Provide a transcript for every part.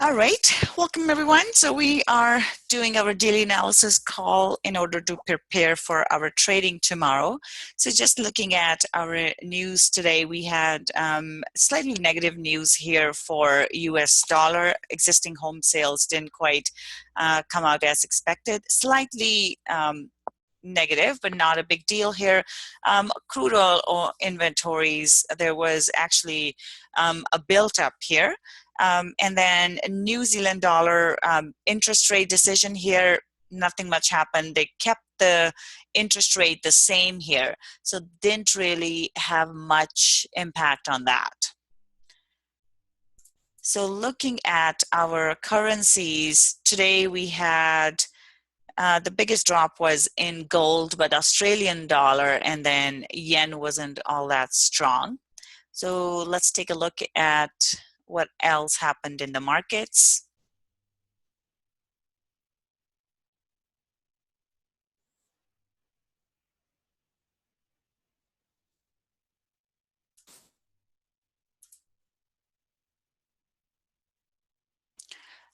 All right, welcome everyone. So we are doing our daily analysis call in order to prepare for our trading tomorrow. So just looking at our news today, we had slightly negative news here for US dollar. Existing home sales didn't quite come out as expected. Slightly negative, but not a big deal here. Crude oil inventories, there was actually a built up here. And then New Zealand dollar interest rate decision here, nothing much happened. They kept the interest rate the same here, so didn't really have much impact on that. So looking at our currencies, today we had the biggest drop was in gold, but Australian dollar and then yen wasn't all that strong. So let's take a look at what else happened in the markets.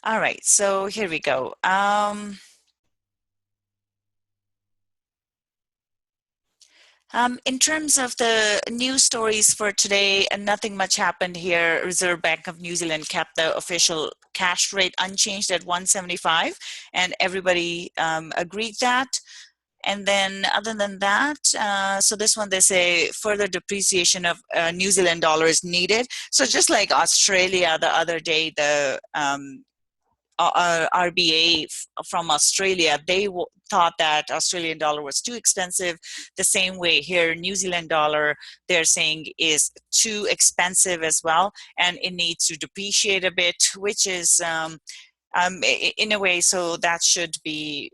All right, so here we go. In terms of the news stories for today, nothing much happened here. Reserve Bank of New Zealand kept the official cash rate unchanged at 175, and everybody agreed that. And then other than that, so this one, they say further depreciation of New Zealand dollar is needed. So just like Australia the other day, the RBA from Australia, they thought that Australian dollar was too expensive. The same way here, New Zealand dollar, they're saying is too expensive as well, and it needs to depreciate a bit, which is in a way, so that should be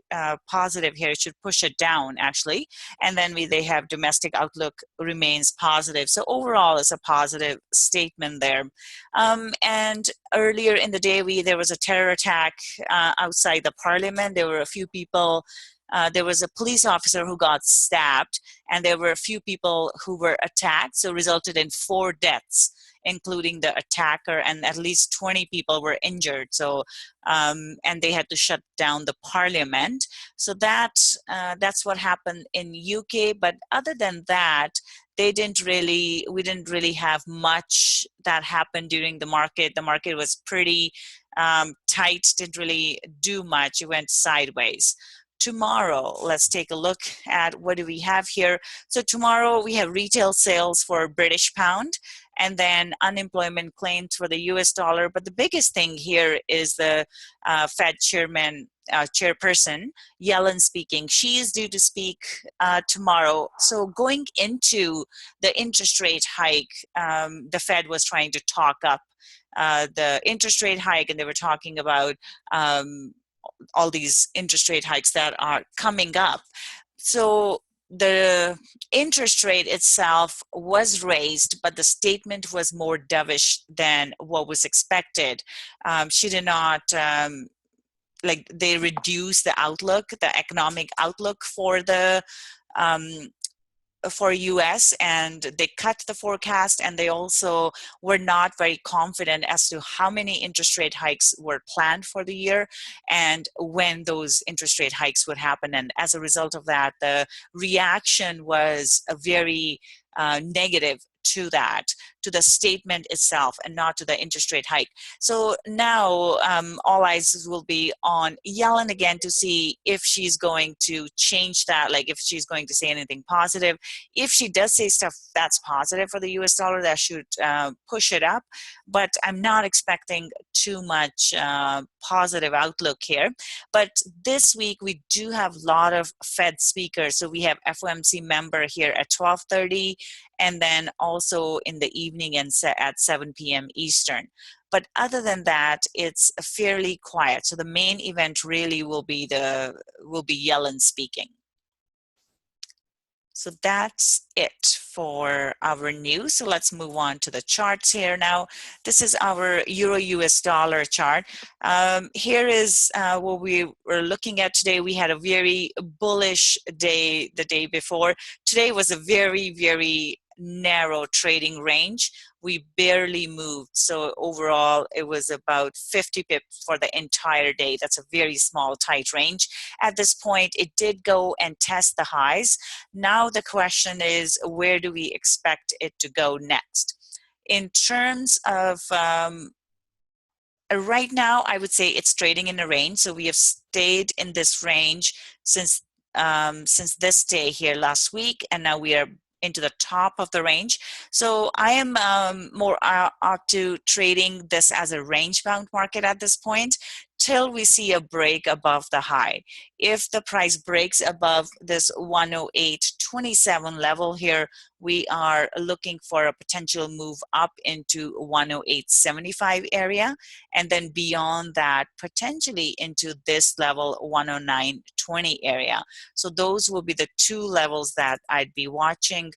positive here. It should push it down, actually. And then they have domestic outlook remains positive. So overall, it's a positive statement there. And earlier in the day, there was a terror attack outside the parliament. There were a few people. There was a police officer who got stabbed, and there were a few people who were attacked, so resulted in 4 deaths, including the attacker, and at least 20 people were injured. So, and they had to shut down the parliament. So that's what happened in UK. But other than that, we didn't really have much that happened during the market. The market was pretty tight, didn't really do much. It went sideways. Tomorrow, let's take a look at what do we have here. So tomorrow we have retail sales for British pound, and then unemployment claims for the US dollar. But the biggest thing here is the Fed chairperson, Yellen, speaking. She is due to speak tomorrow. So going into the interest rate hike, the Fed was trying to talk up the interest rate hike, and they were talking about all these interest rate hikes that are coming up. So the interest rate itself was raised, but the statement was more dovish than what was expected. She did not, they reduced the outlook, the economic outlook for the for US, and they cut the forecast, and they also were not very confident as to how many interest rate hikes were planned for the year and when those interest rate hikes would happen. And as a result of that, the reaction was a very negative to the statement itself, and not to the interest rate hike. So now all eyes will be on Yellen again to see if she's going to change that, like if she's going to say anything positive. If she does say stuff that's positive for the US dollar, that should push it up. But I'm not expecting too much positive outlook here. But this week we do have a lot of Fed speakers. So we have FOMC member here at 12:30, and then also in the evening and at 7 p.m. Eastern. But other than that, it's fairly quiet. So the main event really will be Yellen speaking. So that's it for our news. So let's move on to the charts here now. This is our Euro US dollar chart. Here is what we were looking at today. We had a very bullish day the day before. Today was a very, very narrow trading range. We barely moved. So overall, it was about 50 pips for the entire day. That's a very small, tight range. At this point, it did go and test the highs. Now the question is, where do we expect it to go next? In terms of right now, I would say it's trading in a range. So we have stayed in this range since this day here last week, and now we are into the top of the range. So I am more out to trading this as a range-bound market at this point till we see a break above the high. If the price breaks above this 108.27 level here, we are looking for a potential move up into 108.75 area, and then beyond that, potentially into this level 109.20 area. So those will be the two levels that I'd be watching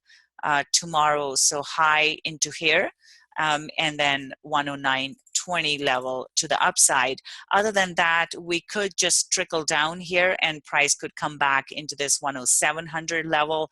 tomorrow. So high into here, and then 109.20 level to the upside. Other than that, we could just trickle down here and price could come back into this 10700 level,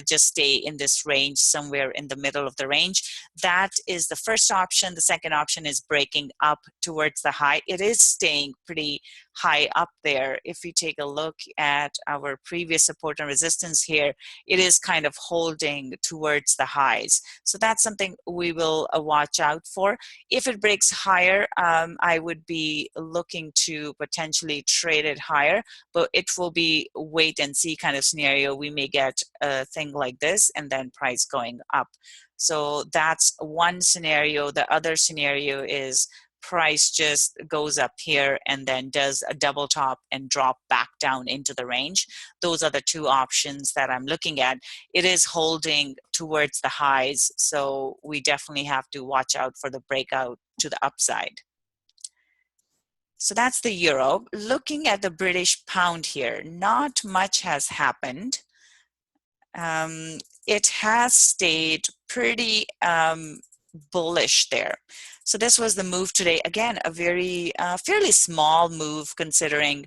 just stay in this range somewhere in the middle of the range. That is the first option. The second option is breaking up towards the high. It is staying pretty high up there. If we take a look at our previous support and resistance here, it is kind of holding towards the highs. So that's something we will watch out for. If it breaks higher, I would be looking to potentially trade it higher, but it will be wait and see kind of scenario. We may get a thing like this and then price going up. So that's one scenario. The other scenario is price just goes up here and then does a double top and drop back down into the range. Those are the two options that I'm looking at. It is holding towards the highs, so we definitely have to watch out for the breakout to the upside. So that's the euro. Looking at the British pound here, not much has happened. It has stayed pretty bullish there. So this was the move today. Again, a very fairly small move considering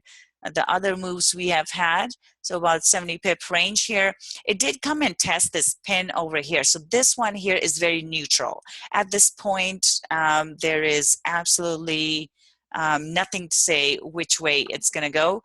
the other moves we have had. So about 70 pip range here. It did come and test this pin over here. So this one here is very neutral. At this point, there is absolutely nothing to say which way it's going to go.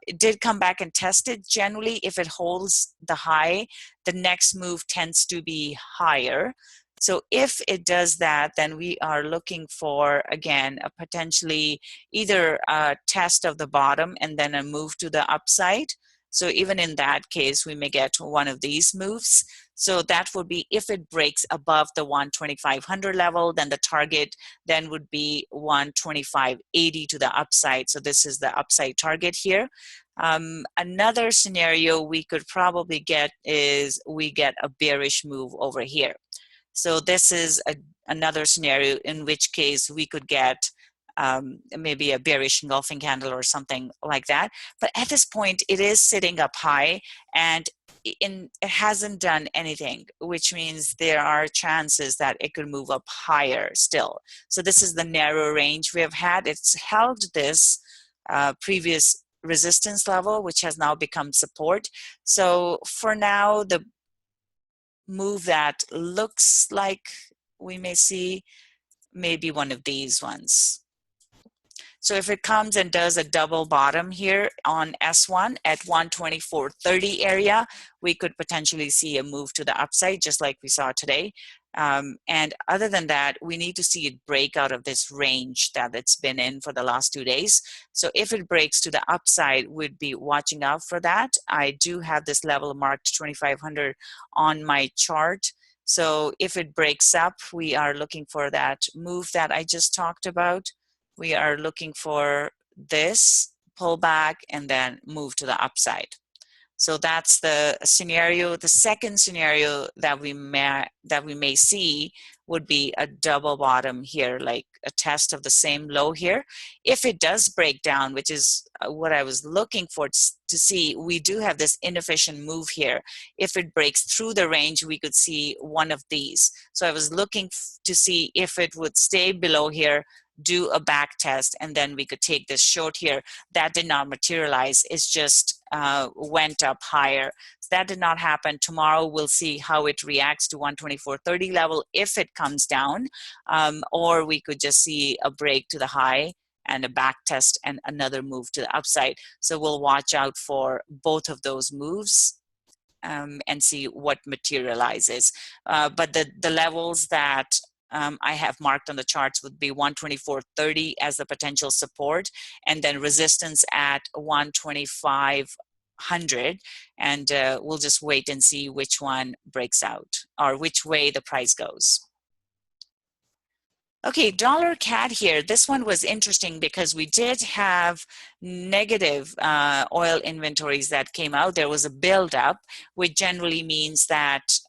It did come back and test it. Generally, if it holds the high, the next move tends to be higher. So if it does that, then we are looking for, again, a potentially either a test of the bottom and then a move to the upside. So even in that case, we may get one of these moves. So that would be if it breaks above the 12500 level, then the target then would be 125.80 to the upside. So this is the upside target here. Another scenario we could probably get is we get a bearish move over here. So this is another scenario in which case we could get maybe a bearish engulfing candle or something like that. But at this point, it is sitting up high and it hasn't done anything, which means there are chances that it could move up higher still. So this is the narrow range we have had. It's held this previous resistance level, which has now become support. So for now, the move that looks like we may see maybe one of these ones. So if it comes and does a double bottom here on S1 at 124.30 area, we could potentially see a move to the upside just like we saw today. And other than that, we need to see it break out of this range that it's been in for the last 2 days. So if it breaks to the upside, we'd be watching out for that. I do have this level marked 2500 on my chart. So if it breaks up, we are looking for that move that I just talked about. We are looking for this pullback and then move to the upside. So that's the scenario. The second scenario that we may see would be a double bottom here, like a test of the same low here. If it does break down, which is what I was looking for to see, we do have this inefficient move here. If it breaks through the range, we could see one of these. So I was looking to see if it would stay below here, do a back test, and then we could take this short here. That did not materialize. It's just went up higher. That did not happen. Tomorrow we'll see how it reacts to 124.30 level if it comes down, or we could just see a break to the high and a back test and another move to the upside. So we'll watch out for both of those moves and see what materializes. But the levels that I have marked on the charts would be 124.30 as the potential support, and then resistance at 125.100, and we'll just wait and see which one breaks out or which way the price goes. Okay, dollar CAD here. This one was interesting because we did have negative oil inventories that came out. There was a buildup, which generally means that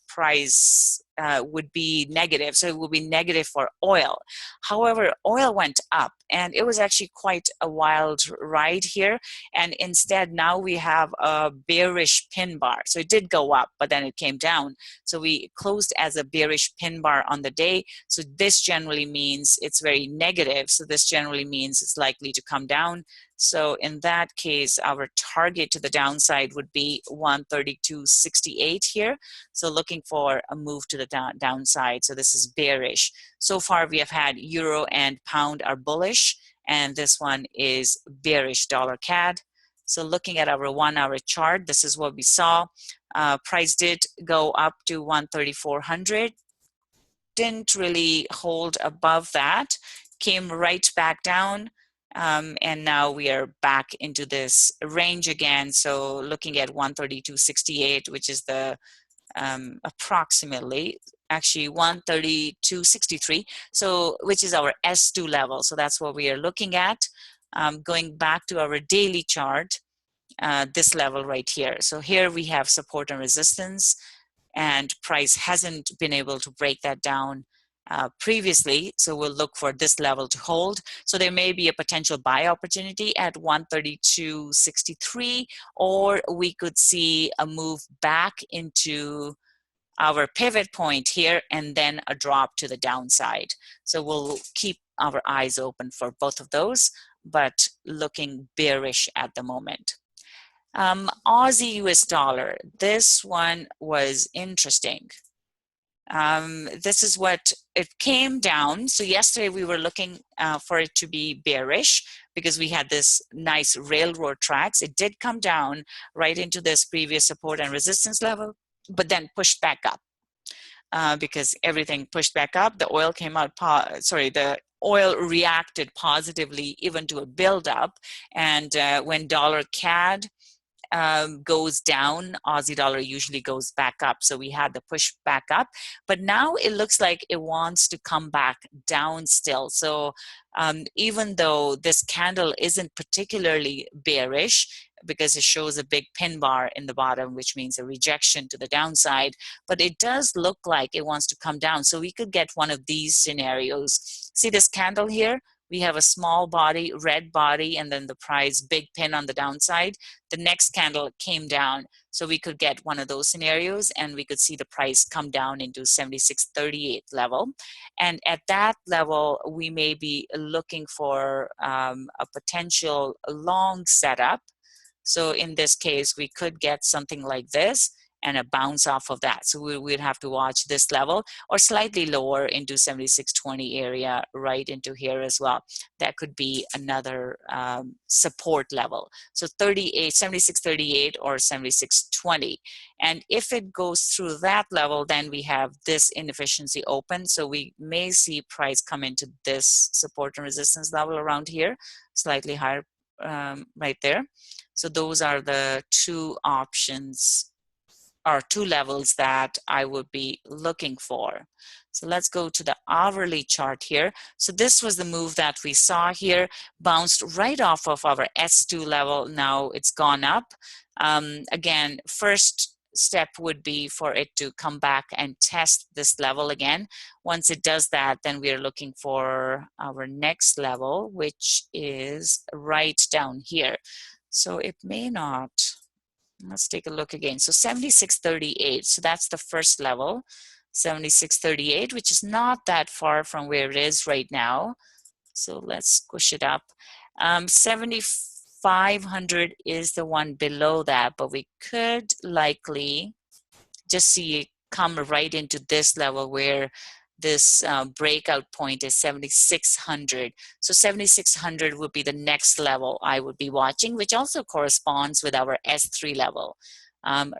price would be negative. So it will be negative for oil. However, oil went up, and it was actually quite a wild ride here. And instead, now we have a bearish pin bar. So it did go up, but then it came down. So we closed as a bearish pin bar on the day. So this generally means it's very negative. So this generally means it's likely to come down. So in that case, our target to the downside would be 132.68 here. So looking for a move to the downside. So this is bearish. So far we have had euro and pound are bullish, and this one is bearish dollar CAD. So looking at our 1 hour chart, this is what we saw. Price did go up to 134.100. Didn't really hold above that, came right back down, and now we are back into this range again. So looking at 132.68, which is the approximately actually 132.63, so which is our S2 level. So that's what we are looking at. Going back to our daily chart, this level right here. So here we have support and resistance, and price hasn't been able to break that down previously. So we'll look for this level to hold. So there may be a potential buy opportunity at 132.63, or we could see a move back into our pivot point here and then a drop to the downside. So we'll keep our eyes open for both of those, but looking bearish at the moment. Aussie US dollar, this one was interesting. This is what it came down. So yesterday we were looking for it to be bearish because we had this nice railroad tracks. It did come down right into this previous support and resistance level, but then pushed back up because everything pushed back up. The oil came out, the oil reacted positively even to a buildup. And when dollar CAD goes down, Aussie dollar usually goes back up. So we had the push back up, but now it looks like it wants to come back down still. So even though this candle isn't particularly bearish because it shows a big pin bar in the bottom, which means a rejection to the downside, but it does look like it wants to come down. So we could get one of these scenarios. See this candle here? We have a small body, red body, and then the price big pin on the downside. The next candle came down. So we could get one of those scenarios, and we could see the price come down into 76.38 level. And at that level, we may be looking for a potential long setup. So in this case, we could get something like this and a bounce off of that. So we'd have to watch this level or slightly lower into 76.20 area right into here as well. That could be another support level. So 76.38 or 76.20. And if it goes through that level, then we have this inefficiency open. So we may see price come into this support and resistance level around here, slightly higher right there. So those are the two options or two levels that I would be looking for. So let's go to the hourly chart here. So this was the move that we saw here, bounced right off of our S2 level. Now it's gone up. Again, first step would be for it to come back and test this level again. Once it does that, then we are looking for our next level, which is right down here. So it may not. Let's take a look again. So 76.38, so that's the first level, 76.38, which is not that far from where it is right now. So let's squish it up. 74 500 is the one below that, but we could likely just see it come right into this level where this breakout point is 7,600. So 7,600 would be the next level I would be watching, which also corresponds with our S3 level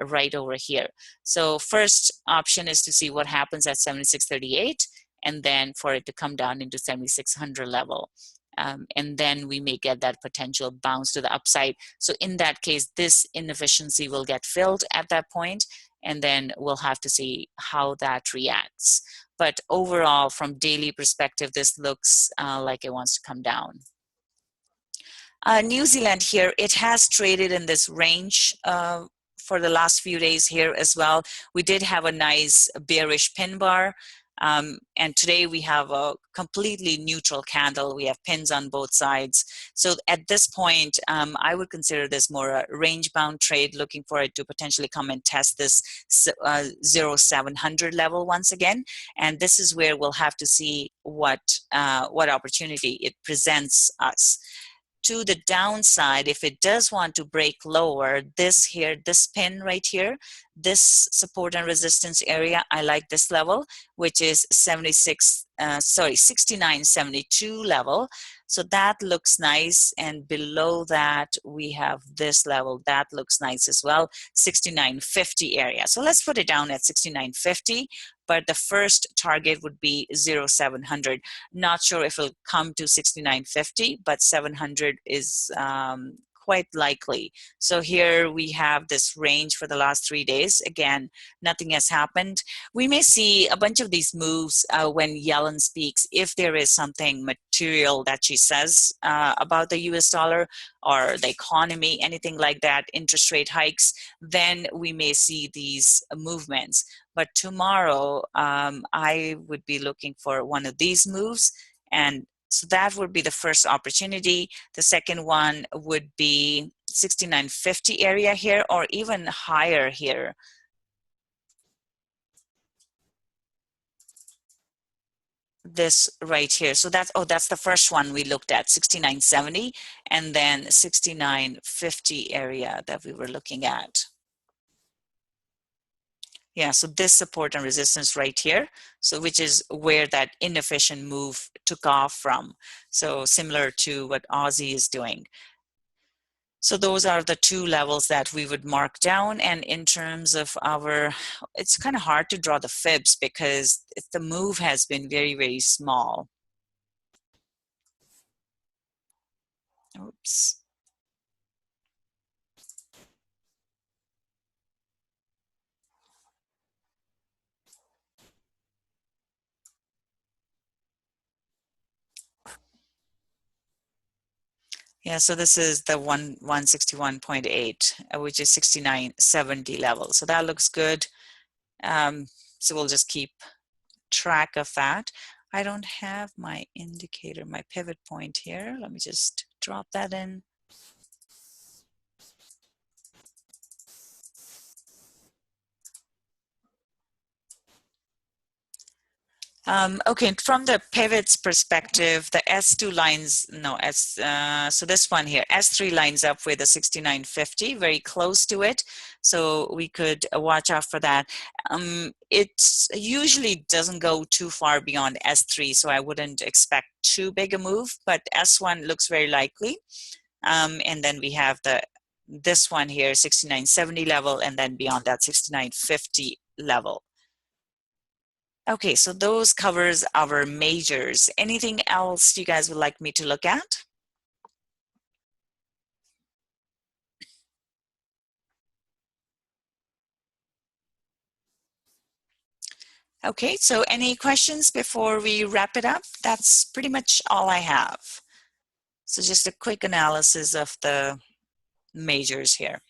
right over here. So first option is to see what happens at 7,638, and then for it to come down into 7,600 level. And then we may get that potential bounce to the upside. So in that case, this inefficiency will get filled at that point, and then we'll have to see how that reacts. But overall, from daily perspective, this looks like it wants to come down. New Zealand here, it has traded in this range for the last few days here as well. We did have a nice bearish pin bar. And today we have a completely neutral candle. We have pins on both sides. So at this point, I would consider this more a range-bound trade, looking for it to potentially come and test this 0,700 level once again. And this is where we'll have to see what opportunity it presents us. To the downside, if it does want to break lower, this here, this pin right here, this support and resistance area, I like this level, which is 69.72 level. So that looks nice, and below that we have this level that looks nice as well, 69.50 area. So let's put it down at 69.50. But the first target would be 0,700. Not sure if it'll come to 69.50, but 700 is quite likely. So here we have this range for the last 3 days. Again, nothing has happened. We may see a bunch of these moves when Yellen speaks, if there is something material that she says about the US dollar or the economy, anything like that, interest rate hikes, then we may see these movements. But tomorrow, I would be looking for one of these moves, and so that would be the first opportunity. The second one would be 69.50 area here, or even higher here. This right here. So that's, oh, that's the first one we looked at, 69.70, and then 69.50 area that we were looking at. Yeah, so this support and resistance right here, so which is where that inefficient move took off from. So similar to what Aussie is doing. So those are the two levels that we would mark down. And in terms of our, it's kind of hard to draw the fibs because the move has been very, very small. Oops. Yeah, so this is the 161.8, which is 69.70 level. So that looks good. So we'll just keep track of that. I don't have my indicator, my pivot point here. Let me just drop that in. Okay, from the pivots perspective, the S2 lines, no, so this one here, S3 lines up with the 69.50, very close to it. So we could watch out for that. It usually doesn't go too far beyond S3, so I wouldn't expect too big a move, but S1 looks very likely. And then we have this one here, 69.70 level, and then beyond that, 69.50 level. Okay, so those covers our majors. Anything else you guys would like me to look at? Okay, so any questions before we wrap it up? That's pretty much all I have. So just a quick analysis of the majors here.